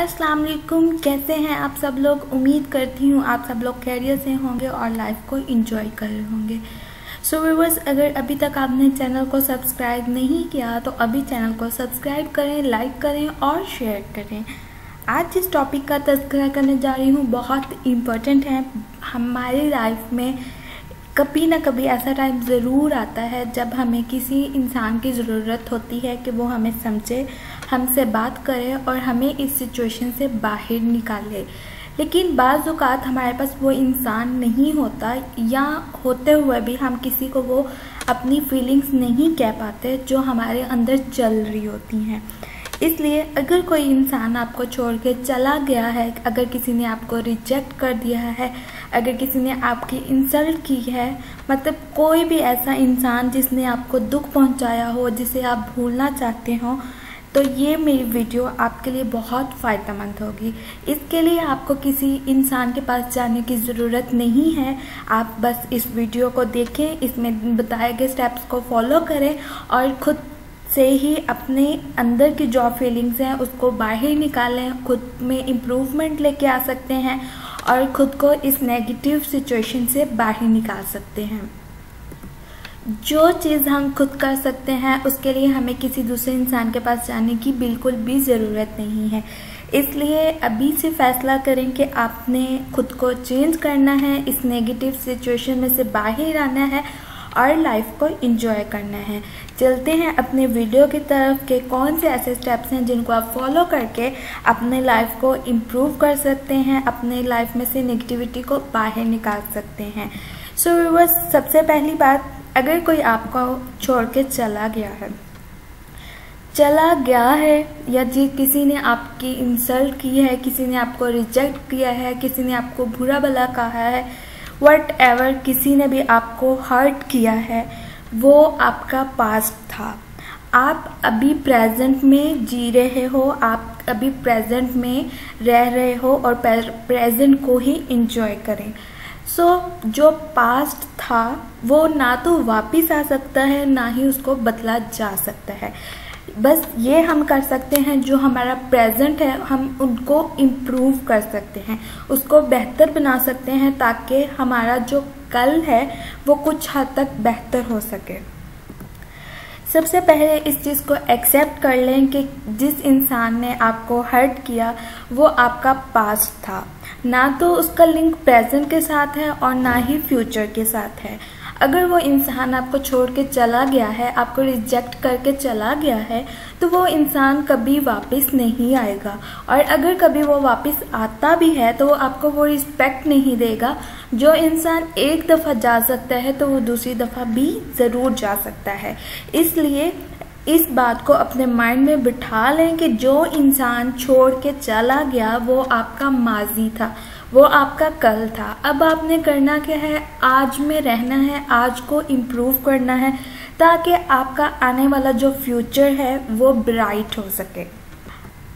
अस्सलाम वालेकुम। कैसे हैं आप सब लोग। उम्मीद करती हूँ आप सब लोग खैरियत से होंगे और लाइफ को एंजॉय कर रहे होंगे। सो व्यूअर्स, अगर अभी तक आपने चैनल को सब्सक्राइब नहीं किया तो अभी चैनल को सब्सक्राइब करें, लाइक करें और शेयर करें। आज जिस टॉपिक का तज़किरा करने जा रही हूँ बहुत इम्पोर्टेंट है। हमारी लाइफ में कभी ना कभी ऐसा टाइम ज़रूर आता है जब हमें किसी इंसान की ज़रूरत होती है कि वो हमें समझे, हमसे बात करे और हमें इस सिचुएशन से बाहर निकाले। लेकिन बाज़ औक़ात हमारे पास वो इंसान नहीं होता, या होते हुए भी हम किसी को वो अपनी फीलिंग्स नहीं कह पाते जो हमारे अंदर चल रही होती हैं। इसलिए अगर कोई इंसान आपको छोड़ के चला गया है, अगर किसी ने आपको रिजेक्ट कर दिया है, अगर किसी ने आपकी इंसल्ट की है, मतलब कोई भी ऐसा इंसान जिसने आपको दुख पहुंचाया हो, जिसे आप भूलना चाहते हो, तो ये मेरी वीडियो आपके लिए बहुत फ़ायदेमंद होगी। इसके लिए आपको किसी इंसान के पास जाने की ज़रूरत नहीं है। आप बस इस वीडियो को देखें, इसमें बताए गए स्टेप्स को फॉलो करें और खुद से ही अपने अंदर की जो फीलिंग्स हैं उसको बाहर निकालें, खुद में इम्प्रूवमेंट लेके आ सकते हैं और ख़ुद को इस नेगेटिव सिचुएशन से बाहर निकाल सकते हैं। जो चीज़ हम खुद कर सकते हैं उसके लिए हमें किसी दूसरे इंसान के पास जाने की बिल्कुल भी ज़रूरत नहीं है। इसलिए अभी से फैसला करें कि आपने खुद को चेंज करना है, इस नेगेटिव सिचुएशन में से बाहर आना है और लाइफ को एंजॉय करना है। चलते हैं अपने वीडियो की तरफ कि कौन से ऐसे स्टेप्स हैं जिनको आप फॉलो करके अपने लाइफ को इम्प्रूव कर सकते हैं, अपने लाइफ में से नेगेटिविटी को बाहर निकाल सकते हैं। सो व्यूअर्स, सबसे पहली बात, अगर कोई आपको छोड़ के चला गया है या जी किसी ने आपकी इंसल्ट की है, किसी ने आपको रिजेक्ट किया है, किसी ने आपको बुरा भला कहा है, व्हाटएवर, किसी ने भी आपको हर्ट किया है, वो आपका पास्ट था। आप अभी प्रेजेंट में जी रहे हो, आप अभी प्रेजेंट में रह रहे हो और प्रेजेंट को ही एंजॉय करें। जो पास्ट था वो ना तो वापस आ सकता है, ना ही उसको बदला जा सकता है। बस ये हम कर सकते हैं, जो हमारा प्रेजेंट है हम उनको इम्प्रूव कर सकते हैं, उसको बेहतर बना सकते हैं ताकि हमारा जो कल है वो कुछ हद तक बेहतर हो सके। सबसे पहले इस चीज़ को एक्सेप्ट कर लें कि जिस इंसान ने आपको हर्ट किया वो आपका पास्ट था, ना तो उसका लिंक प्रेजेंट के साथ है और ना ही फ्यूचर के साथ है। अगर वो इंसान आपको छोड़ के चला गया है, आपको रिजेक्ट करके चला गया है, तो वो इंसान कभी वापस नहीं आएगा। और अगर कभी वो वापस आता भी है तो वो आपको वो रिस्पेक्ट नहीं देगा। जो इंसान एक दफ़ा जा सकता है तो वो दूसरी दफ़ा भी ज़रूर जा सकता है। इसलिए इस बात को अपने माइंड में बिठा लें कि जो इंसान छोड़ के चला गया वो आपका माजी था, वो आपका कल था। अब आपने करना क्या है, आज में रहना है, आज को इम्प्रूव करना है ताकि आपका आने वाला जो फ्यूचर है वो ब्राइट हो सके।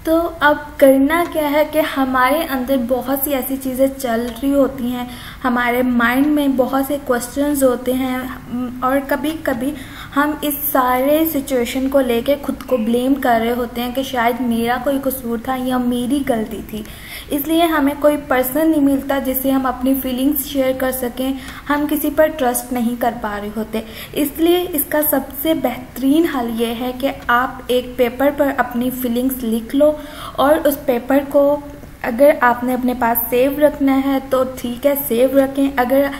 तो अब करना क्या है कि हमारे अंदर बहुत सी ऐसी चीज़ें चल रही होती हैं, हमारे माइंड में बहुत से क्वेश्चंस होते हैं और कभी कभी हम इस सारे सिचुएशन को लेके खुद को ब्लेम कर रहे होते हैं कि शायद मेरा कोई कसूर था या मेरी गलती थी। इसलिए हमें कोई पर्सन नहीं मिलता जिससे हम अपनी फीलिंग्स शेयर कर सकें, हम किसी पर ट्रस्ट नहीं कर पा रहे होते। इसलिए इसका सबसे बेहतरीन हल ये है कि आप एक पेपर पर अपनी फीलिंग्स लिख लो और उस पेपर को अगर आपने अपने पास सेव रखना है तो ठीक है, सेव रखें। अगर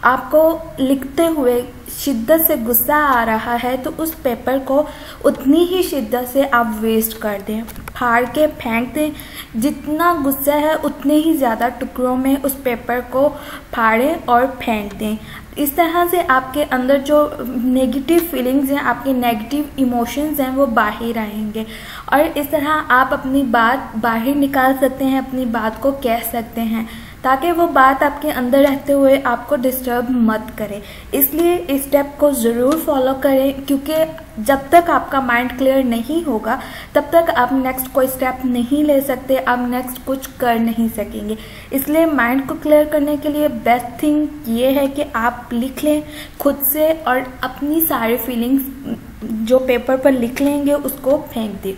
आपको लिखते हुए शिद्दत से गुस्सा आ रहा है तो उस पेपर को उतनी ही शिद्दत से आप वेस्ट कर दें, फाड़ के फेंक दें। जितना गुस्सा है उतने ही ज़्यादा टुकड़ों में उस पेपर को फाड़ें और फेंक दें। इस तरह से आपके अंदर जो नेगेटिव फीलिंग्स हैं, आपके नेगेटिव इमोशंस हैं, वो बाहर आएंगे और इस तरह आप अपनी बात बाहर निकाल सकते हैं, अपनी बात को कह सकते हैं ताकि वो बात आपके अंदर रहते हुए आपको डिस्टर्ब मत करे। इसलिए इस स्टेप को ज़रूर फॉलो करें, क्योंकि जब तक आपका माइंड क्लियर नहीं होगा तब तक आप नेक्स्ट कोई स्टेप नहीं ले सकते, आप नेक्स्ट कुछ कर नहीं सकेंगे। इसलिए माइंड को क्लियर करने के लिए बेस्ट थिंग ये है कि आप लिख लें खुद से और अपनी सारी फीलिंग्स जो पेपर पर लिख लेंगे उसको फेंक दें।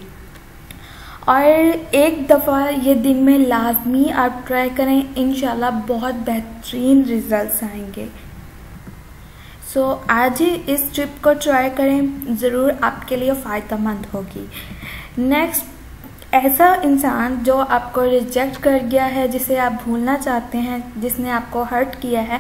और एक दफ़ा ये दिन में लाजमी आप ट्राई करें, इंशाल्लाह बहुत बेहतरीन रिजल्ट्स आएंगे। सो आज ही इस ट्रिप को ट्राई करें, ज़रूर आपके लिए फ़ायदेमंद होगी। नेक्स्ट, ऐसा इंसान जो आपको रिजेक्ट कर गया है, जिसे आप भूलना चाहते हैं, जिसने आपको हर्ट किया है,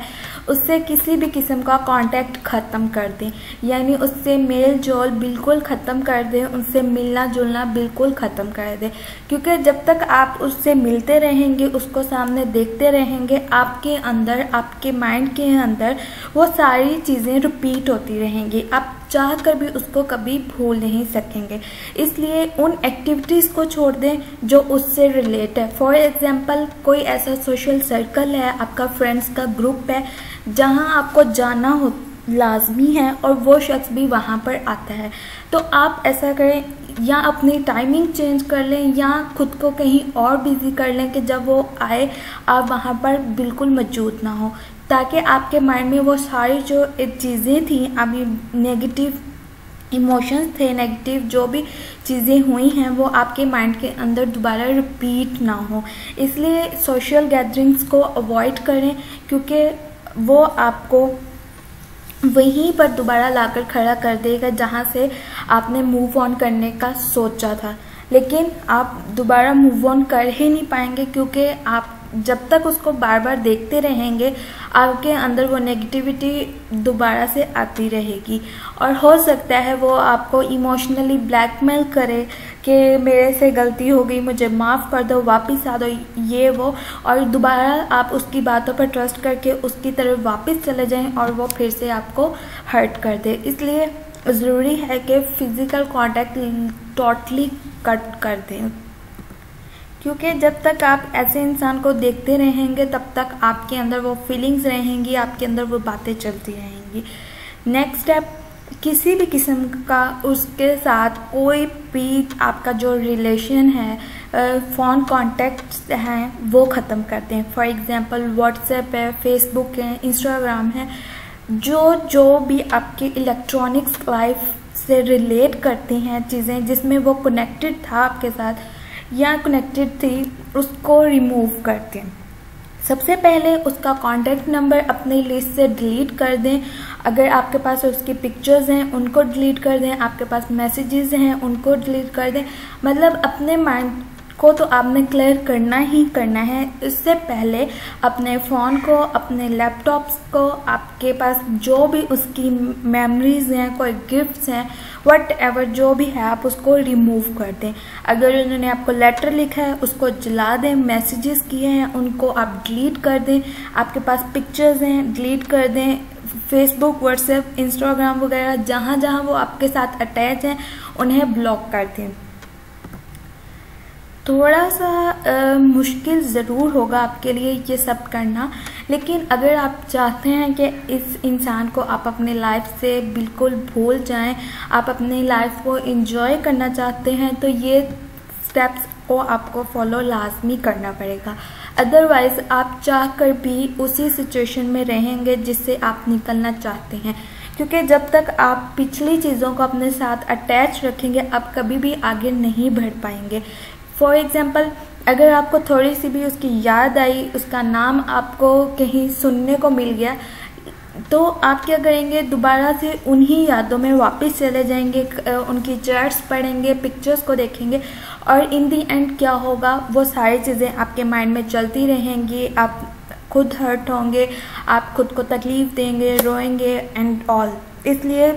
उससे किसी भी किस्म का कांटेक्ट ख़त्म कर दें, यानी उससे मेल जोल बिल्कुल ख़त्म कर दें, उनसे मिलना जुलना बिल्कुल ख़त्म कर दें। क्योंकि जब तक आप उससे मिलते रहेंगे, उसको सामने देखते रहेंगे, आपके अंदर, आपके माइंड के अंदर वो सारी चीज़ें रिपीट होती रहेंगी। आप चाह कर भी उसको कभी भूल नहीं सकेंगे। इसलिए उन एक्टिविटीज़ को छोड़ दें जो उससे रिलेट है। फॉर एग्जांपल, कोई ऐसा सोशल सर्कल है, आपका फ्रेंड्स का ग्रुप है, जहां आपको जाना हो लाजमी है और वो शख्स भी वहां पर आता है, तो आप ऐसा करें, या अपनी टाइमिंग चेंज कर लें या खुद को कहीं और बिजी कर लें कि जब वो आए आप वहां पर बिल्कुल मौजूद ना हो, ताकि आपके माइंड में वो सारी जो चीज़ें थी, अभी नेगेटिव इमोशंस थे, नेगेटिव जो भी चीज़ें हुई हैं, वो आपके माइंड के अंदर दोबारा रिपीट ना हो। इसलिए सोशल गैदरिंग्स को अवॉइड करें, क्योंकि वो आपको वहीं पर दोबारा लाकर खड़ा कर देगा जहां से आपने मूव ऑन करने का सोचा था, लेकिन आप दोबारा मूव ऑन कर ही नहीं पाएंगे, क्योंकि आप जब तक उसको बार बार देखते रहेंगे, आपके अंदर वो नेगेटिविटी दोबारा से आती रहेगी। और हो सकता है वो आपको इमोशनली ब्लैकमेल करे कि मेरे से गलती हो गई, मुझे माफ़ कर दो, वापस आ दो, ये वो, और दोबारा आप उसकी बातों पर ट्रस्ट करके उसकी तरफ वापस चले जाएं और वो फिर से आपको हर्ट कर दे। इसलिए ज़रूरी है कि फ़िज़िकल कांटेक्ट टोटली कट कर दें, क्योंकि जब तक आप ऐसे इंसान को देखते रहेंगे तब तक आपके अंदर वो फीलिंग्स रहेंगी, आपके अंदर वो बातें चलती रहेंगी। नेक्स्ट स्टेप, किसी भी किस्म का उसके साथ कोई भी आपका जो रिलेशन है, फ़ोन कॉन्टेक्ट्स हैं, वो ख़त्म कर दें। फॉर एग्जांपल व्हाट्सएप है, फेसबुक है, इंस्टाग्राम है, जो भी आपके इलेक्ट्रॉनिक्स लाइफ से रिलेट करती हैं चीज़ें, जिसमें वो कनेक्टेड था आपके साथ या कनेक्टेड थी, उसको रिमूव कर दें। सबसे पहले उसका कॉन्टैक्ट नंबर अपनी लिस्ट से डिलीट कर दें। अगर आपके पास उसकी पिक्चर्स हैं उनको डिलीट कर दें, आपके पास मैसेजेस हैं उनको डिलीट कर दें। मतलब अपने माइंड को तो आपने क्लियर करना ही करना है। इससे पहले अपने फ़ोन को, अपने लैपटॉप्स को, आपके पास जो भी उसकी मेमोरीज हैं, कोई गिफ्ट्स हैं, वट एवर जो भी है, आप उसको रिमूव कर दें। अगर उन्होंने आपको लेटर लिखा है उसको जला दें, मैसेजेस किए हैं उनको आप डिलीट कर दें, आपके पास पिक्चर्स हैं डिलीट कर दें, फेसबुक, व्हाट्सएप, इंस्टाग्राम वगैरह जहाँ जहाँ वो आपके साथ अटैच हैं उन्हें ब्लॉक कर दें। थोड़ा सा मुश्किल ज़रूर होगा आपके लिए ये सब करना, लेकिन अगर आप चाहते हैं कि इस इंसान को आप अपनी लाइफ से बिल्कुल भूल जाएं, आप अपनी लाइफ को एंजॉय करना चाहते हैं, तो ये स्टेप्स को आपको फॉलो लाजमी करना पड़ेगा। अदरवाइज़ आप चाह कर भी उसी सिचुएशन में रहेंगे जिससे आप निकलना चाहते हैं, क्योंकि जब तक आप पिछली चीज़ों को अपने साथ अटैच रखेंगे आप कभी भी आगे नहीं बढ़ पाएंगे। फॉर एग्ज़ाम्पल, अगर आपको थोड़ी सी भी उसकी याद आई, उसका नाम आपको कहीं सुनने को मिल गया, तो आप क्या करेंगे, दोबारा से उन्हीं यादों में वापस चले जाएंगे, उनकी चैट्स पढ़ेंगे, पिक्चर्स को देखेंगे, और इन दी एंड क्या होगा, वो सारी चीज़ें आपके माइंड में चलती रहेंगी, आप खुद हर्ट होंगे, आप खुद को तकलीफ़ देंगे, रोएंगे एंड ऑल। इसलिए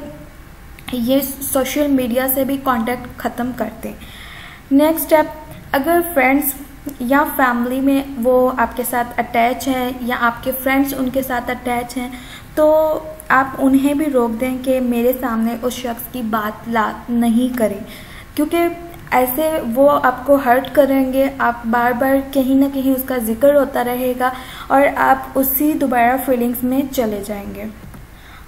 ये सोशल मीडिया से भी कांटेक्ट ख़त्म करते हैं। नेक्स्ट स्टेप, अगर फ्रेंड्स या फैमिली में वो आपके साथ अटैच हैं या आपके फ्रेंड्स उनके साथ अटैच हैं, तो आप उन्हें भी रोक दें कि मेरे सामने उस शख्स की बात नहीं करें, क्योंकि ऐसे वो आपको हर्ट करेंगे, आप बार बार कहीं ना कहीं उसका जिक्र होता रहेगा और आप उसी दोबारा फीलिंग्स में चले जाएंगे।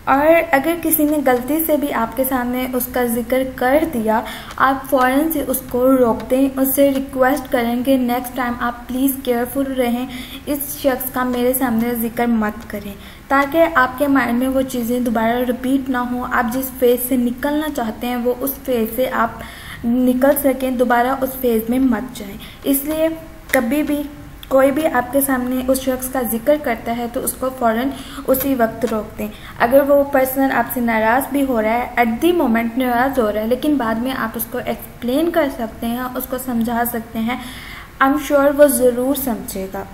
और अगर किसी ने गलती से भी आपके सामने उसका जिक्र कर दिया, आप फ़ौरन से उसको रोक दें, उससे रिक्वेस्ट करें कि नेक्स्ट टाइम आप प्लीज़ केयरफुल रहें, इस शख्स का मेरे सामने जिक्र मत करें, ताकि आपके माइंड में वो चीज़ें दोबारा रिपीट ना हो। आप जिस फेज़ से निकलना चाहते हैं वो उस फेज़ से आप निकल सकें, दोबारा उस फेज़ में मत जाएं। इसलिए कभी भी कोई भी आपके सामने उस शख्स का जिक्र करता है तो उसको फ़ौरन उसी वक्त रोक दें। अगर वो पर्सन आपसे नाराज़ भी हो रहा है, एट दी मोमेंट नाराज़ हो रहा है, लेकिन बाद में आप उसको एक्सप्लेन कर सकते हैं, उसको समझा सकते हैं, आई एम श्योर वो ज़रूर समझेगा।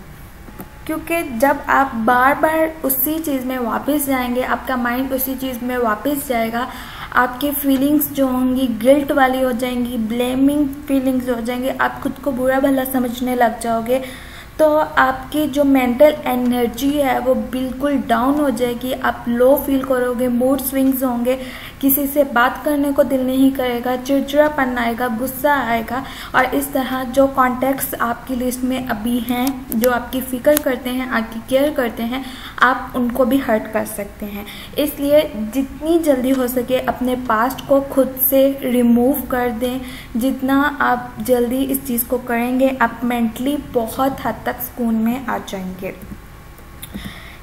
क्योंकि जब आप बार बार उसी चीज़ में वापस जाएंगे, आपका माइंड उसी चीज़ में वापस जाएगा, आपकी फीलिंग्स जो होंगी गिल्ट वाली हो जाएंगी, ब्लेमिंग फीलिंग्स हो जाएंगी, आप खुद को बुरा भला समझने लग जाओगे, तो आपकी जो मेंटल एनर्जी है वो बिल्कुल डाउन हो जाएगी, आप लो फील करोगे, मूड स्विंग्स होंगे, किसी से बात करने को दिल नहीं करेगा, चिड़चिड़ापन आएगा, गुस्सा आएगा, और इस तरह जो कॉन्टैक्ट्स आपकी लिस्ट में अभी हैं, जो आपकी फ़िक्र करते हैं, आपकी केयर करते हैं, आप उनको भी हर्ट कर सकते हैं। इसलिए जितनी जल्दी हो सके अपने पास्ट को खुद से रिमूव कर दें। जितना आप जल्दी इस चीज़ को करेंगे, आप मेंटली बहुत हद तक सुकून में आ जाएंगे।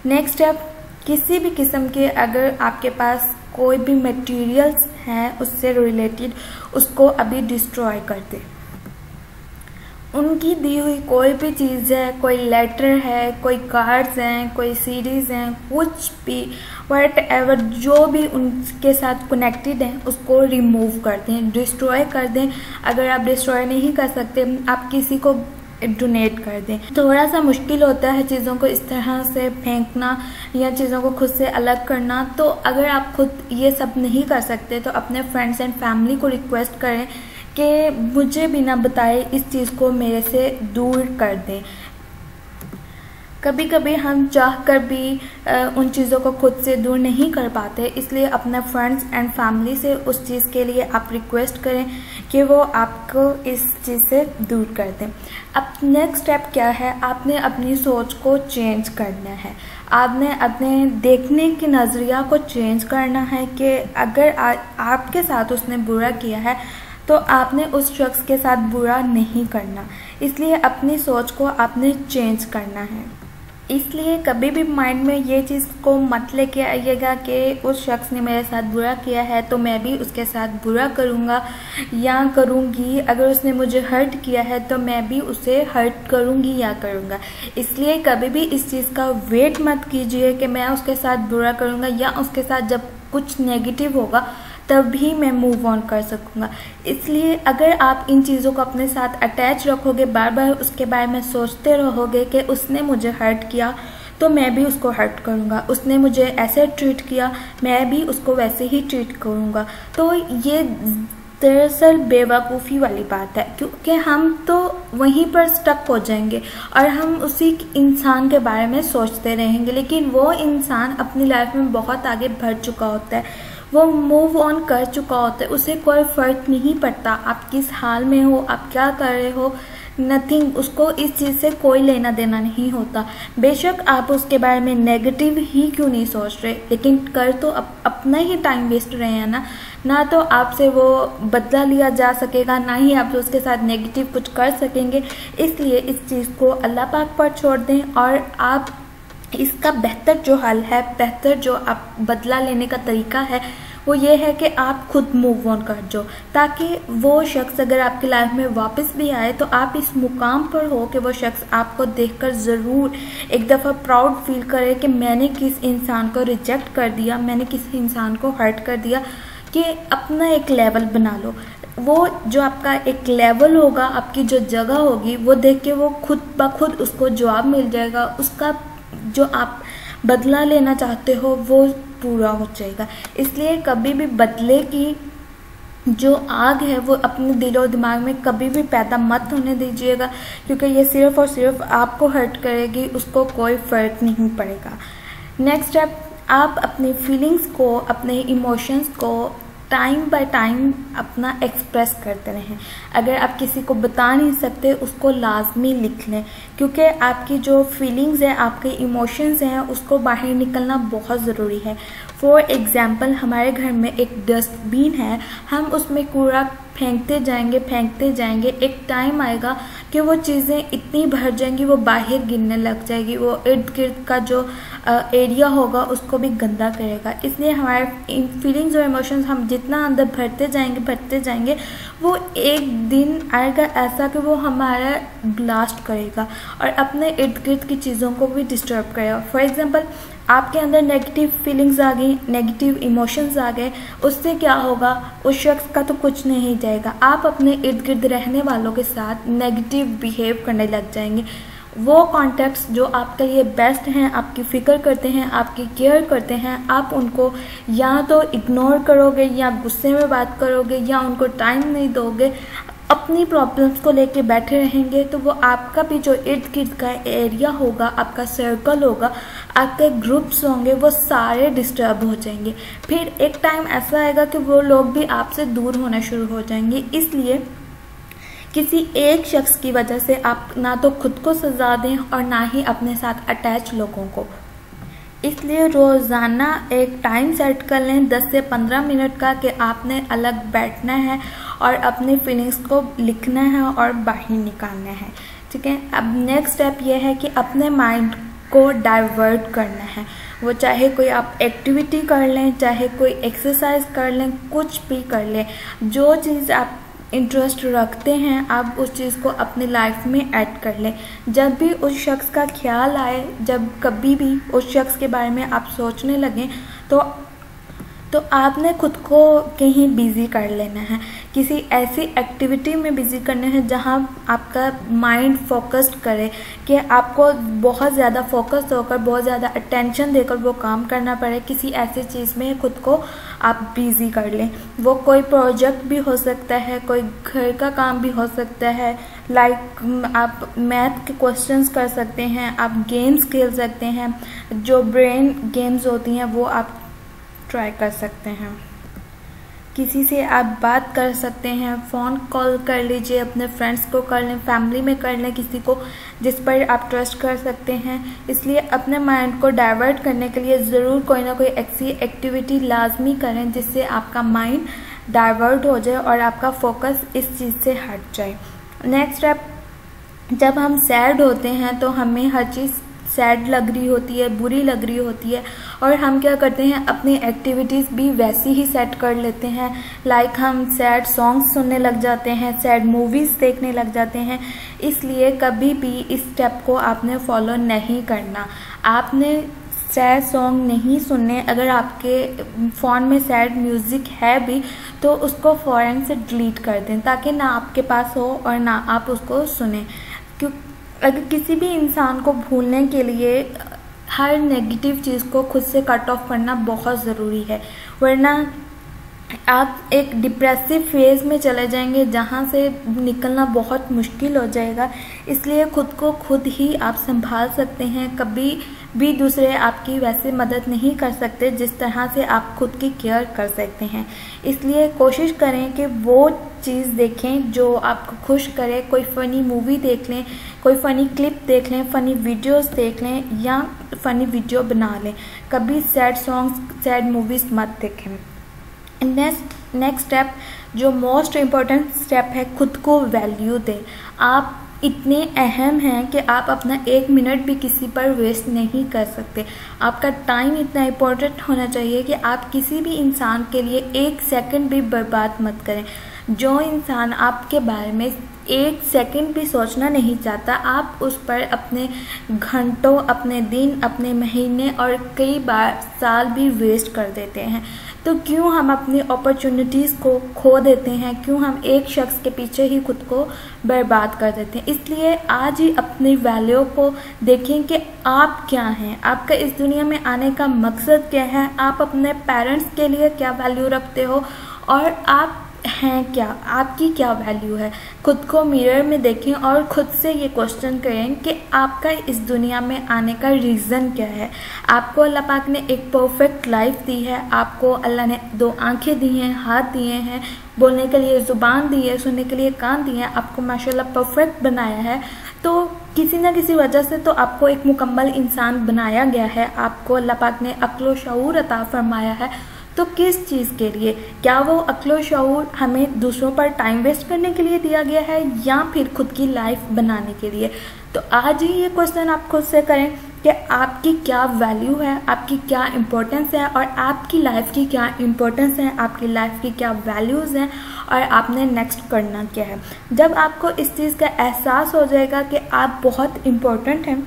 नेक्स्ट स्टेप, किसी भी किस्म के अगर आपके पास कोई भी मटेरियल्स हैं उससे रिलेटेड, उसको अभी डिस्ट्रॉय कर दें। उनकी दी हुई कोई भी चीज़ है, कोई लेटर है, कोई कार्ड्स हैं, कोई सीरीज़ हैं, कुछ भी वट एवर जो भी उनके साथ कनेक्टेड है उसको रिमूव कर दें, डिस्ट्रॉय कर दें। अगर आप डिस्ट्रॉय नहीं कर सकते, आप किसी को डोनेट कर दें। थोड़ा सा मुश्किल होता है चीज़ों को इस तरह से फेंकना या चीज़ों को खुद से अलग करना, तो अगर आप खुद ये सब नहीं कर सकते तो अपने फ्रेंड्स एंड फैमिली को रिक्वेस्ट करें कि मुझे बिना बताए इस चीज़ को मेरे से दूर कर दें। कभी कभी हम चाह कर भी उन चीज़ों को खुद से दूर नहीं कर पाते, इसलिए अपने फ्रेंड्स एंड फैमिली से उस चीज़ के लिए आप रिक्वेस्ट करें कि वो आपको इस चीज़ से दूर कर दें। अब नेक्स्ट स्टेप क्या है, आपने अपनी सोच को चेंज करना है। आपने अपने देखने के नज़रिया को चेंज करना है कि अगर आपके साथ उसने बुरा किया है तो आपने उस शख्स के साथ बुरा नहीं करना। इसलिए अपनी सोच को आपने चेंज करना है। इसलिए कभी भी माइंड में ये चीज़ को मत लेके आइएगा कि उस शख्स ने मेरे साथ बुरा किया है तो मैं भी उसके साथ बुरा करूँगा या करूँगी, अगर उसने मुझे हर्ट किया है तो मैं भी उसे हर्ट करूँगी या करूँगा। इसलिए कभी भी इस चीज़ का वेट मत कीजिए कि मैं उसके साथ बुरा करूँगा या उसके साथ जब कुछ नेगेटिव होगा तभी मैं मूव ऑन कर सकूँगा। इसलिए अगर आप इन चीज़ों को अपने साथ अटैच रखोगे, बार बार उसके बारे में सोचते रहोगे कि उसने मुझे हर्ट किया तो मैं भी उसको हर्ट करूँगा, उसने मुझे ऐसे ट्रीट किया मैं भी उसको वैसे ही ट्रीट करूँगा, तो ये दरअसल बेवकूफ़ी वाली बात है, क्योंकि हम तो वहीं पर स्टक हो जाएंगे और हम उसी इंसान के बारे में सोचते रहेंगे। लेकिन वो इंसान अपनी लाइफ में बहुत आगे बढ़ चुका होता है, वो मूव ऑन कर चुका होता है, उसे कोई फ़र्क नहीं पड़ता आप किस हाल में हो, आप क्या कर रहे हो, नथिंग। उसको इस चीज़ से कोई लेना देना नहीं होता। बेशक आप उसके बारे में नेगेटिव ही क्यों नहीं सोच रहे, लेकिन कर तो अपना ही टाइम वेस्ट रहे हैं ना तो आपसे वो बदला लिया जा सकेगा, ना ही आप उसके साथ नेगेटिव कुछ कर सकेंगे। इसलिए इस चीज़ को अल्लाह पाक पर छोड़ दें और आप इसका बेहतर जो हल है, बेहतर जो आप बदला लेने का तरीका है वो ये है कि आप खुद मूव ऑन कर जाओ, ताकि वो शख्स अगर आपकी लाइफ में वापस भी आए तो आप इस मुकाम पर हो कि वो शख्स आपको देखकर ज़रूर एक दफ़ा प्राउड फील करे कि मैंने किस इंसान को रिजेक्ट कर दिया, मैंने किस इंसान को हर्ट कर दिया। कि अपना एक लेवल बना लो, वो जो आपका एक लेवल होगा, आपकी जो जगह होगी, वो देख के वो खुद ब खुद उसको जवाब मिल जाएगा, उसका जो आप बदला लेना चाहते हो वो पूरा हो जाएगा। इसलिए कभी भी बदले की जो आग है वो अपने दिलो दिमाग में कभी भी पैदा मत होने दीजिएगा, क्योंकि ये सिर्फ़ और सिर्फ आपको हर्ट करेगी, उसको कोई फ़र्क नहीं पड़ेगा। नेक्स्ट स्टेप, आप अपनी फीलिंग्स को, अपने इमोशंस को टाइम बाय टाइम अपना एक्सप्रेस करते रहें। अगर आप किसी को बता नहीं सकते उसको लाजमी लिख लें, क्योंकि आपकी जो फीलिंग्स हैं, आपके इमोशंस हैं, उसको बाहर निकलना बहुत ज़रूरी है। फॉर एग्ज़ाम्पल, हमारे घर में एक डस्टबिन है, हम उसमें कूड़ा फेंकते जाएंगे, एक टाइम आएगा कि वो चीज़ें इतनी भर जाएंगी, वो बाहर गिरने लग जाएगी, वो इर्द गिर्द का जो एरिया होगा उसको भी गंदा करेगा। इसलिए हमारे फीलिंग्स और इमोशंस हम जितना अंदर भरते जाएंगे वो एक दिन आएगा ऐसा कि वो हमारा ब्लास्ट करेगा और अपने इर्द गिर्द की चीज़ों को भी डिस्टर्ब करेगा। फॉर एग्जांपल, आपके अंदर नेगेटिव फीलिंग्स आ गई, नेगेटिव इमोशंस आ गए, उससे क्या होगा, उस शख्स का तो कुछ नहीं जाएगा, आप अपने इर्द गिर्द रहने वालों के साथ नेगेटिव बिहेव करने लग जाएंगे। वो कॉन्टेक्ट्स जो आपके लिए बेस्ट हैं, आपकी फ़िक्र करते हैं, आपकी केयर करते हैं, आप उनको या तो इग्नोर करोगे या गुस्से में बात करोगे या उनको टाइम नहीं दोगे, अपनी प्रॉब्लम्स को लेके बैठे रहेंगे, तो वो आपका भी जो इर्द गिर्द का एरिया होगा, आपका सर्कल होगा, आपके ग्रुप्स होंगे, वो सारे डिस्टर्ब हो जाएंगे। फिर एक टाइम ऐसा आएगा कि वो लोग भी आपसे दूर होना शुरू हो जाएंगे। इसलिए किसी एक शख्स की वजह से आप ना तो खुद को सजा दें और ना ही अपने साथ अटैच लोगों को। इसलिए रोज़ाना एक टाइम सेट कर लें 10 से 15 मिनट का कि आपने अलग बैठना है और अपनी फीलिंग्स को लिखना है और बाहर निकालना है। ठीक है, अब नेक्स्ट स्टेप ये है कि अपने माइंड को डाइवर्ट करना है। वो चाहे कोई आप एक्टिविटी कर लें, चाहे कोई एक्सरसाइज कर लें, कुछ भी कर लें, जो चीज़ आप इंटरेस्ट रखते हैं आप उस चीज़ को अपनी लाइफ में ऐड कर लें। जब भी उस शख्स का ख्याल आए, जब कभी भी उस शख्स के बारे में आप सोचने लगें तो आपने खुद को कहीं बिज़ी कर लेना है, किसी ऐसी एक्टिविटी में बिज़ी करना है जहां आपका माइंड फोकस्ड करे, कि आपको बहुत ज़्यादा फोकस होकर, बहुत ज़्यादा अटेंशन देकर वो काम करना पड़े। किसी ऐसी चीज़ में खुद को आप बिज़ी कर लें। वो कोई प्रोजेक्ट भी हो सकता है, कोई घर का काम भी हो सकता है, लाइक आप मैथ के क्वेश्चंस कर सकते हैं, आप गेम्स खेल सकते हैं, जो ब्रेन गेम्स होती हैं वो आप ट्राई कर सकते हैं। किसी से आप बात कर सकते हैं, फ़ोन कॉल कर लीजिए, अपने फ्रेंड्स को कर लें, फैमिली में कर लें, किसी को जिस पर आप ट्रस्ट कर सकते हैं। इसलिए अपने माइंड को डाइवर्ट करने के लिए ज़रूर कोई ना कोई ऐसी एक्टिविटी लाजमी करें जिससे आपका माइंड डाइवर्ट हो जाए और आपका फोकस इस चीज़ से हट जाए। नेक्स्ट स्टेप, जब हम सैड होते हैं तो हमें हर चीज़ सैड लग रही होती है, बुरी लग रही होती है, और हम क्या करते हैं, अपनी एक्टिविटीज़ भी वैसी ही सेट कर लेते हैं। लाइक हम सैड सॉन्ग्स सुनने लग जाते हैं, सैड मूवीज़ देखने लग जाते हैं। इसलिए कभी भी इस स्टेप को आपने फॉलो नहीं करना। आपने सैड सॉन्ग नहीं सुनने। अगर आपके फ़ोन में सैड म्यूज़िक है भी तो उसको फ़ौरन से डिलीट कर दें, ताकि ना आपके पास हो और ना आप उसको सुने। अगर किसी भी इंसान को भूलने के लिए हर नेगेटिव चीज़ को खुद से कट ऑफ करना बहुत ज़रूरी है, वरना आप एक डिप्रेसिव फेज़ में चले जाएंगे जहाँ से निकलना बहुत मुश्किल हो जाएगा। इसलिए खुद को खुद ही आप संभाल सकते हैं। कभी भी दूसरे आपकी वैसे मदद नहीं कर सकते जिस तरह से आप खुद की केयर कर सकते हैं। इसलिए कोशिश करें कि वो चीज़ देखें जो आपको खुश करे। कोई फ़नी मूवी देख लें, कोई फ़नी क्लिप देख लें, फ़नी वीडियोस देख लें या फ़नी वीडियो बना लें। कभी सैड सॉन्ग्स, सैड मूवीज़ मत देखें। नेक्स्ट स्टेप, जो मोस्ट इम्पॉर्टेंट स्टेप है, खुद को वैल्यू दें। आप इतने अहम हैं कि आप अपना 1 मिनट भी किसी पर वेस्ट नहीं कर सकते। आपका टाइम इतना इम्पोर्टेंट होना चाहिए कि आप किसी भी इंसान के लिए 1 सेकंड भी बर्बाद मत करें। जो इंसान आपके बारे में 1 सेकंड भी सोचना नहीं चाहता, आप उस पर अपने घंटों, अपने दिन, अपने महीने और कई बार साल भी वेस्ट कर देते हैं। तो क्यों हम अपनी अपॉर्चुनिटीज़ को खो देते हैं, क्यों हम एक शख्स के पीछे ही खुद को बर्बाद कर देते हैं। इसलिए आज ही अपनी वैल्यू को देखें कि आप क्या हैं, आपका इस दुनिया में आने का मकसद क्या है, आप अपने पेरेंट्स के लिए क्या वैल्यू रखते हो और आप हैं क्या, आपकी क्या वैल्यू है। खुद को मिरर में देखें और खुद से ये क्वेश्चन करें कि आपका इस दुनिया में आने का रीज़न क्या है। आपको अल्लाह पाक ने एक परफेक्ट लाइफ दी है, आपको अल्लाह ने 2 आंखें दी हैं, हाथ दिए हैं, बोलने के लिए ज़ुबान दी है, सुनने के लिए कान दिए हैं, आपको माशाल्लाह परफेक्ट बनाया है। तो किसी न किसी वजह से तो आपको एक मुकम्मल इंसान बनाया गया है, आपको अल्लाह पाक ने अक्ल व शऊर अता फरमाया है। तो किस चीज़ के लिए? क्या वो अक्लो शऊर हमें दूसरों पर टाइम वेस्ट करने के लिए दिया गया है या फिर खुद की लाइफ बनाने के लिए? तो आज ही ये क्वेश्चन आप खुद से करें कि आपकी क्या वैल्यू है, आपकी क्या इम्पोर्टेंस है और आपकी लाइफ की क्या इम्पोर्टेंस है, आपकी लाइफ की क्या वैल्यूज़ हैं और आपने नेक्स्ट करना क्या है। जब आपको इस चीज़ का एहसास हो जाएगा कि आप बहुत इम्पोर्टेंट हैं,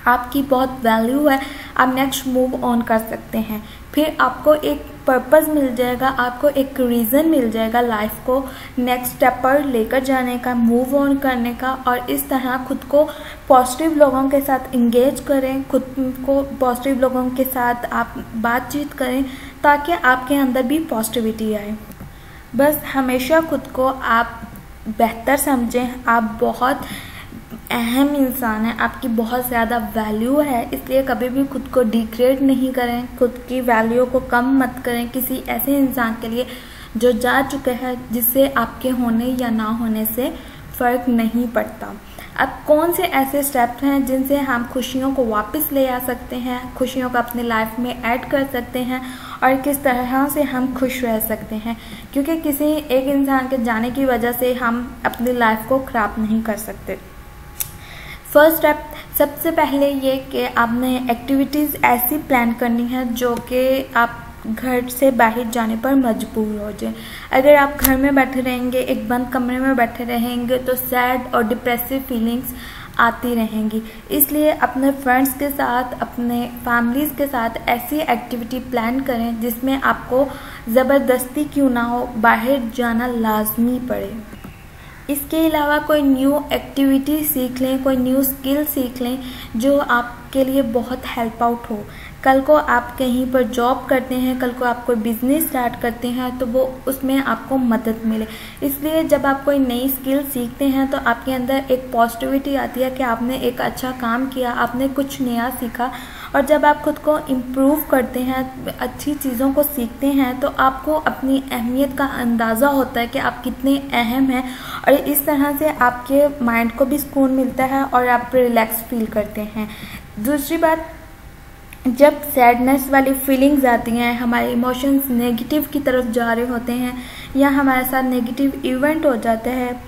आपकी बहुत वैल्यू है, आप नेक्स्ट मूव ऑन कर सकते हैं। फिर आपको एक पर्पस मिल जाएगा, आपको एक रीज़न मिल जाएगा लाइफ को नेक्स्ट स्टेप पर लेकर जाने का, मूव ऑन करने का। और इस तरह खुद को पॉजिटिव लोगों के साथ इंगेज करें, खुद को पॉजिटिव लोगों के साथ आप बातचीत करें ताकि आपके अंदर भी पॉजिटिविटी आए। बस हमेशा खुद को आप बेहतर समझें, आप बहुत अहम इंसान है, आपकी बहुत ज़्यादा वैल्यू है, इसलिए कभी भी खुद को डिग्रेड नहीं करें, खुद की वैल्यू को कम मत करें किसी ऐसे इंसान के लिए जो जा चुका है, जिससे आपके होने या ना होने से फ़र्क नहीं पड़ता। अब कौन से ऐसे स्टेप्स हैं जिनसे हम खुशियों को वापस ले आ सकते हैं, खुशियों को अपनी लाइफ में ऐड कर सकते हैं और किस तरह से हम खुश रह सकते हैं, क्योंकि किसी एक इंसान के जाने की वजह से हम अपनी लाइफ को ख़राब नहीं कर सकते। फर्स्ट स्टेप सबसे पहले ये कि आपने एक्टिविटीज़ ऐसी प्लान करनी है जो कि आप घर से बाहर जाने पर मजबूर हो जाए। अगर आप घर में बैठे रहेंगे, एक बंद कमरे में बैठे रहेंगे, तो सैड और डिप्रेसिव फीलिंग्स आती रहेंगी। इसलिए अपने फ्रेंड्स के साथ, अपने फैमिलीज़ के साथ ऐसी एक्टिविटी प्लान करें जिसमें आपको ज़बरदस्ती क्यों ना हो बाहर जाना लाजमी पड़े। इसके अलावा कोई न्यू एक्टिविटी सीख लें, कोई न्यू स्किल सीख लें जो आपके लिए बहुत हेल्प आउट हो। कल को आप कहीं पर जॉब करते हैं, कल को आप कोई बिजनेस स्टार्ट करते हैं तो वो उसमें आपको मदद मिले। इसलिए जब आप कोई नई स्किल सीखते हैं तो आपके अंदर एक पॉजिटिविटी आती है कि आपने एक अच्छा काम किया, आपने कुछ नया सीखा। और जब आप खुद को इम्प्रूव करते हैं, अच्छी चीज़ों को सीखते हैं, तो आपको अपनी अहमियत का अंदाज़ा होता है कि आप कितने अहम हैं और इस तरह से आपके माइंड को भी सुकून मिलता है और आप रिलैक्स फील करते हैं। दूसरी बात, जब सैडनेस वाली फीलिंग्स आती हैं, हमारे इमोशंस नेगेटिव की तरफ जा रहे होते हैं या हमारे साथ नेगेटिव इवेंट हो जाते हैं,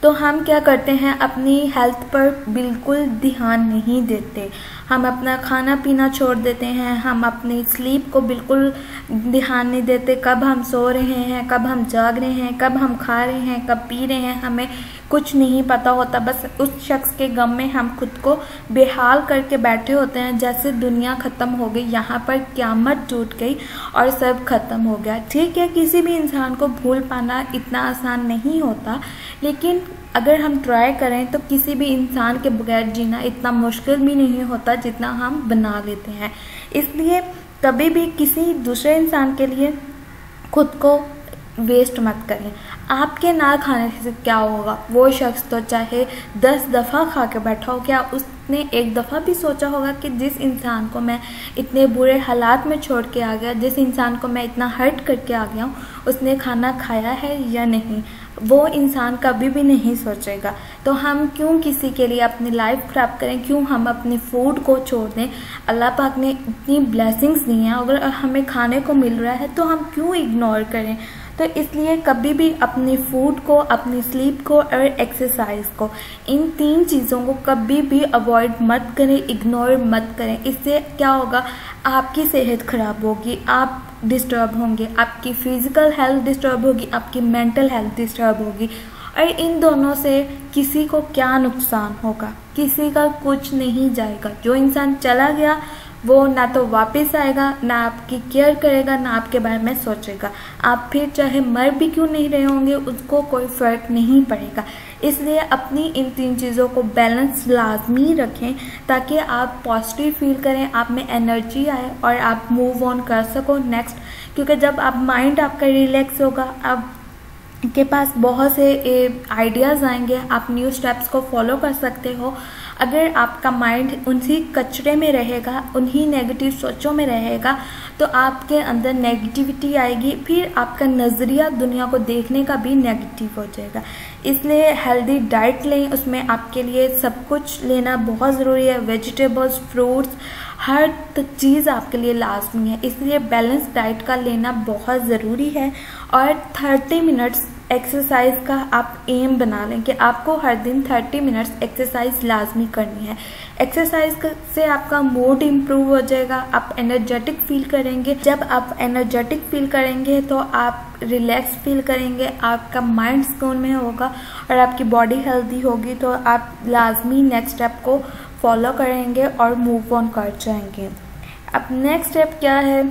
तो हम क्या करते हैं, अपनी हेल्थ पर बिल्कुल ध्यान नहीं देते। हम अपना खाना पीना छोड़ देते हैं, हम अपनी स्लीप को बिल्कुल ध्यान नहीं देते। कब हम सो रहे हैं, कब हम जाग रहे हैं, कब हम खा रहे हैं, कब पी रहे हैं, हमें कुछ नहीं पता होता। बस उस शख्स के गम में हम खुद को बेहाल करके बैठे होते हैं, जैसे दुनिया ख़त्म हो गई, यहाँ पर क़यामत टूट गई और सब ख़त्म हो गया। ठीक है, किसी भी इंसान को भूल पाना इतना आसान नहीं होता, लेकिन अगर हम ट्राई करें तो किसी भी इंसान के बगैर जीना इतना मुश्किल भी नहीं होता जितना हम बना लेते हैं। इसलिए कभी भी किसी दूसरे इंसान के लिए खुद को वेस्ट मत करें। आपके ना खाने से क्या होगा, वो शख्स तो चाहे 10 दफ़ा खा के बैठा हो, क्या उसने एक दफ़ा भी सोचा होगा कि जिस इंसान को मैं इतने बुरे हालात में छोड़ के आ गया, जिस इंसान को मैं इतना हर्ट करके आ गया हूँ, उसने खाना खाया है या नहीं? वो इंसान कभी भी नहीं सोचेगा। तो हम क्यों किसी के लिए अपनी लाइफ ख़राब करें, क्यों हम अपनी फूड को छोड़ दें? अल्लाह पाक ने इतनी ब्लेसिंग्स दी हैं, अगर हमें खाने को मिल रहा है तो हम क्यों इग्नोर करें? तो इसलिए कभी भी अपनी फूड को, अपनी स्लीप को और एक्सरसाइज को, इन 3 चीज़ों को कभी भी अवॉइड मत करें, इग्नोर मत करें। इससे क्या होगा, आपकी सेहत ख़राब होगी, आप डिस्टर्ब होंगे, आपकी फ़िज़िकल हेल्थ डिस्टर्ब होगी, आपकी मेंटल हेल्थ डिस्टर्ब होगी। और इन दोनों से किसी को क्या नुकसान होगा? किसी का कुछ नहीं जाएगा। जो इंसान चला गया वो ना तो वापस आएगा, ना आपकी केयर करेगा, ना आपके बारे में सोचेगा। आप फिर चाहे मर भी क्यों नहीं रहे होंगे, उसको कोई फ़र्क नहीं पड़ेगा। इसलिए अपनी इन 3 चीज़ों को बैलेंस लाजमी रखें ताकि आप पॉजिटिव फील करें, आप में एनर्जी आए और आप मूव ऑन कर सको नेक्स्ट। क्योंकि जब आप माइंड आपका रिलैक्स होगा, आप के पास बहुत से आइडियाज़ आएंगे, आप न्यू स्टेप्स को फॉलो कर सकते हो। अगर आपका माइंड उन्हीं कचरे में रहेगा, उन्हीं नेगेटिव सोचों में रहेगा, तो आपके अंदर नेगेटिविटी आएगी, फिर आपका नज़रिया दुनिया को देखने का भी नेगेटिव हो जाएगा। इसलिए हेल्दी डाइट लें, उसमें आपके लिए सब कुछ लेना बहुत ज़रूरी है। वेजिटेबल्स, फ्रूट्स, हर चीज़ आपके लिए लाजमी है, इसलिए बैलेंस डाइट का लेना बहुत ज़रूरी है। और 30 मिनट्स एक्सरसाइज का आप एम बना लें कि आपको हर दिन 30 मिनट्स एक्सरसाइज लाजमी करनी है। एक्सरसाइज से आपका मूड इम्प्रूव हो जाएगा, आप एनर्जेटिक फील करेंगे। जब आप एनर्जेटिक फील करेंगे तो आप रिलैक्स फील करेंगे, आपका माइंड सुकून में होगा और आपकी बॉडी हेल्दी होगी, तो आप लाजमी नेक्स्ट स्टेप को फॉलो करेंगे और मूव ऑन कर जाएंगे। अब नेक्स्ट स्टेप क्या है,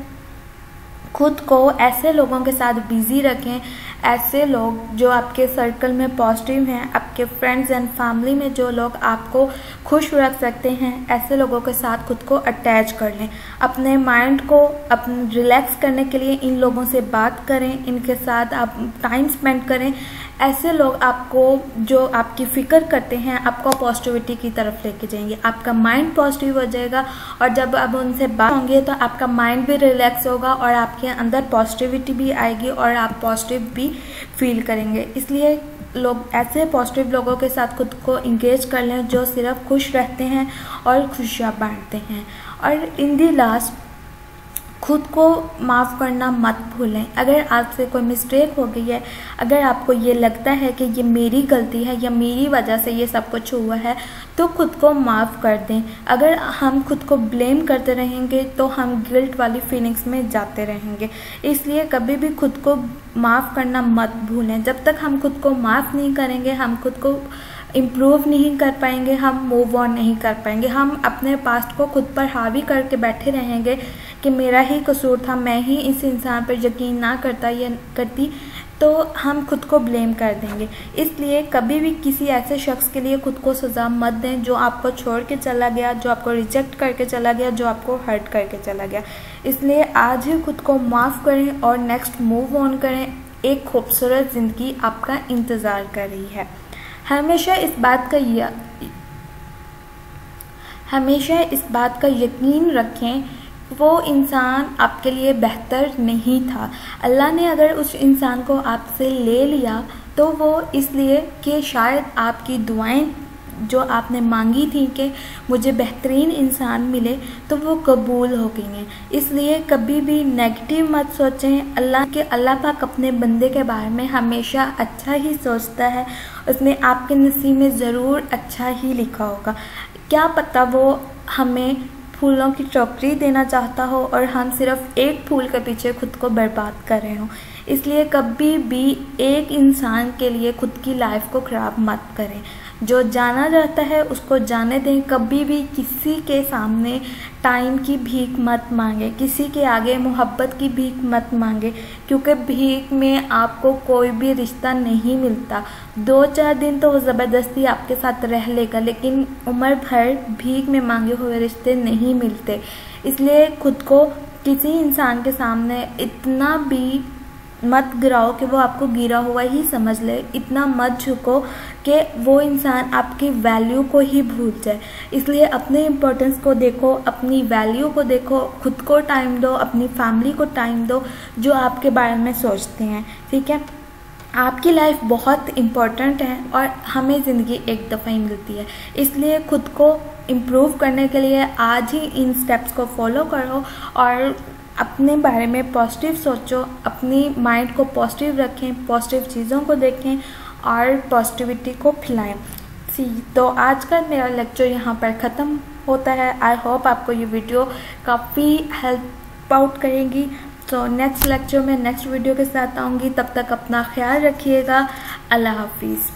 खुद को ऐसे लोगों के साथ बिजी रखें, ऐसे लोग जो आपके सर्कल में पॉजिटिव हैं, आपके फ्रेंड्स एंड फैमिली में जो लोग आपको खुश रख सकते हैं, ऐसे लोगों के साथ खुद को अटैच कर लें। अपने माइंड को अपने रिलैक्स करने के लिए इन लोगों से बात करें, इनके साथ आप टाइम स्पेंड करें। ऐसे लोग आपको जो आपकी फ़िक्र करते हैं आपको पॉजिटिविटी की तरफ लेके जाएंगे, आपका माइंड पॉजिटिव हो जाएगा और जब आप उनसे बात होंगे तो आपका माइंड भी रिलैक्स होगा और आपके अंदर पॉजिटिविटी भी आएगी और आप पॉजिटिव भी फील करेंगे। इसलिए लोग ऐसे पॉजिटिव लोगों के साथ खुद को इंगेज कर लें जो सिर्फ खुश रहते हैं और खुशियाँ बांटते हैं। और इन दी लास्ट, खुद को माफ़ करना मत भूलें। अगर आपसे कोई मिस्टेक हो गई है, अगर आपको ये लगता है कि ये मेरी गलती है या मेरी वजह से ये सब कुछ हुआ है, तो खुद को माफ़ कर दें। अगर हम खुद को ब्लेम करते रहेंगे तो हम गिल्ट वाली फीलिंग्स में जाते रहेंगे। इसलिए कभी भी खुद को माफ़ करना मत भूलें। जब तक हम खुद को माफ़ नहीं करेंगे, हम खुद को इम्प्रूव नहीं कर पाएंगे, हम मूव ऑन नहीं कर पाएंगे। हम अपने पास्ट को खुद पर हावी करके बैठे रहेंगे कि मेरा ही कसूर था, मैं ही इस इंसान पर यकीन ना करता या करती, तो हम खुद को ब्लेम कर देंगे। इसलिए कभी भी किसी ऐसे शख्स के लिए खुद को सज़ा मत दें जो आपको छोड़ के चला गया, जो आपको रिजेक्ट करके चला गया, जो आपको हर्ट करके चला गया। इसलिए आज ही खुद को माफ़ करें और नेक्स्ट मूव ऑन करें। एक खूबसूरत ज़िंदगी आपका इंतज़ार कर रही है। हमेशा इस बात का यकीन रखें, वो इंसान आपके लिए बेहतर नहीं था। अल्लाह ने अगर उस इंसान को आपसे ले लिया तो वो इसलिए कि शायद आपकी दुआएं जो आपने मांगी थी कि मुझे बेहतरीन इंसान मिले, तो वो कबूल हो गई हैं। इसलिए कभी भी नेगेटिव मत सोचें। अल्लाह पाक अपने बंदे के बारे में हमेशा अच्छा ही सोचता है, उसने आपके नसीब में ज़रूर अच्छा ही लिखा होगा। क्या पता वो हमें फूलों की टोकरी देना चाहता हो और हम सिर्फ एक फूल के पीछे खुद को बर्बाद कर रहे हों। इसलिए कभी भी एक इंसान के लिए खुद की लाइफ को ख़राब मत करें। जो जाना जाता है उसको जाने दें। कभी भी किसी के सामने टाइम की भीख मत मांगे, किसी के आगे मोहब्बत की भीख मत मांगे, क्योंकि भीख में आपको कोई भी रिश्ता नहीं मिलता। 2-4 दिन तो वो ज़बरदस्ती आपके साथ रह लेगा, लेकिन उम्र भर भीख में मांगे हुए रिश्ते नहीं मिलते। इसलिए खुद को किसी इंसान के सामने इतना भी मत गिराओ कि वो आपको गिरा हुआ ही समझ ले। इतना मत झुको कि वो इंसान आपकी वैल्यू को ही भूल जाए। इसलिए अपने इम्पोर्टेंस को देखो, अपनी वैल्यू को देखो, खुद को टाइम दो, अपनी फैमिली को टाइम दो जो आपके बारे में सोचते हैं। ठीक है, आपकी लाइफ बहुत इम्पोर्टेंट है और हमें ज़िंदगी एक दफ़ा ही मिलती है। इसलिए खुद को इम्प्रूव करने के लिए आज ही इन स्टेप्स को फॉलो करो और अपने बारे में पॉजिटिव सोचो, अपनी माइंड को पॉजिटिव रखें, पॉजिटिव चीज़ों को देखें और पॉजिटिविटी को फैलाएं। तो आज का मेरा लेक्चर यहाँ पर ख़त्म होता है। आई होप आपको ये वीडियो काफ़ी हेल्प आउट करेगी। तो नेक्स्ट लेक्चर में नेक्स्ट वीडियो के साथ आऊँगी। तब तक अपना ख्याल रखिएगा। अल्लाह हाफिज़।